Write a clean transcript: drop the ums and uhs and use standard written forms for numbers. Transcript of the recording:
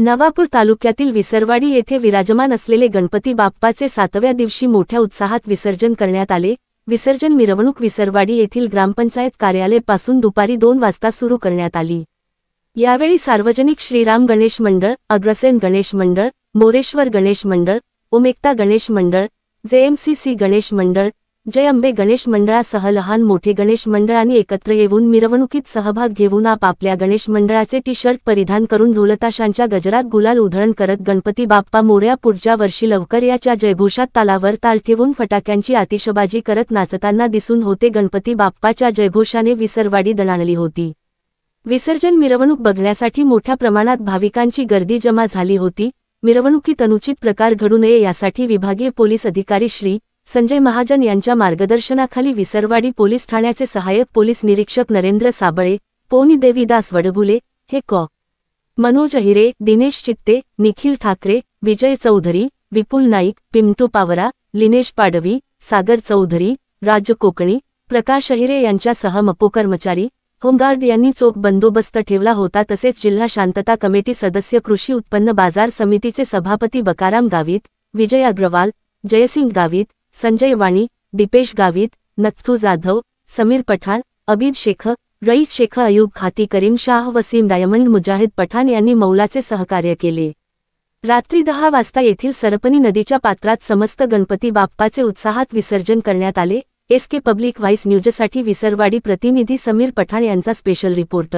नवापूर तालुक्यातील विसरवाडी येथे विराजमान असलेले गणपती बाप्पाचे 7व्या दिवशी मोठ्या उत्साहात विसर्जन करण्यात आले। विसर्जन मिरवणूक विसरवाडी येथील ग्रामपंचायत कार्यालय पासून दुपारी 2 वाजता सुरू करण्यात आली। यावेळी सार्वजनिक श्रीराम गणेश मंडळ, अग्रसेन गणेश मंडळ, मोरेश्वर गणेश मंडळ, ओमेक्ता गणेश मंडळ, जेएमसीसी गणेश मंडळ, जय अंबे गणेश मंडळासह लहान मोठे गणेश मंडळांनी एकत्र येऊन मिरवणुकीत सहभाग घेऊन आपापल्या गणेश मंडळाचे टी-शर्ट परिधान करून ढोलताशांच्या गजरात गुलाल उधळण करत गणपती बाप्पा मोरया पुढच्या वर्षी लवकर याच्या जयघोषात तालावर ताल ठेवून फटाक्यांची आतिषबाजी करत नाचताना दिसून होते। गणपती बाप्पाच्या जयघोषाने विसरवाडी दणाणली होती। विसर्जन मिरवणूक बघण्यासाठी मोठ्या प्रमाणात भाविकांची गर्दी जमा झाली होती। मिरवणुकीत अनुचित प्रकार घडू नये यासाठी विभागीय पोलीस अधिकारी श्री संजय महाजन यांच्या मार्गदर्शनाखाली विसरवाडी पोलीस ठाण्याचे सहाय्यक पोलीस निरीक्षक नरेंद्र साबळे, पोनी देवीदास वडगुले, हे कॉ. मनोज अहिरे, दिनेश चित्ते, निखिल ठाकरे, विजय चौधरी, विपुल नाईक, पिंटू पावरा, लिनेश पाडवी, सागर चौधरी, राज कोकणी, प्रकाश अहिरे यांच्यासह मपो कर्मचारी, होमगार्ड यांनी चोख बंदोबस्त ठेवला होता। तसेच जिल्हा शांतता कमिटी सदस्य, कृषी उत्पन्न बाजार समितीचे सभापती बकाराम गावित, विजय अग्रवाल, जयसिंग गावित, संजय वाणी, दीपेश गावित, नथू जाधव, समीर पठाण, अबीद शेख, रईस शेख, अयूब खाती, करीम शाह, वसीम डायमंड, मुजाहिद पठाण यांनी मौलाचे सहकार्य केले। रात्री 10 वाजता येथील सरपणी नदीच्या पात्रात समस्त गणपती बाप्पाचे उत्साहात विसर्जन करण्यात आले। एसके पब्लिक व्हाइस न्यूजसाठी विसरवाडी प्रतिनिधी समीर पठाण यांचा स्पेशल रिपोर्ट।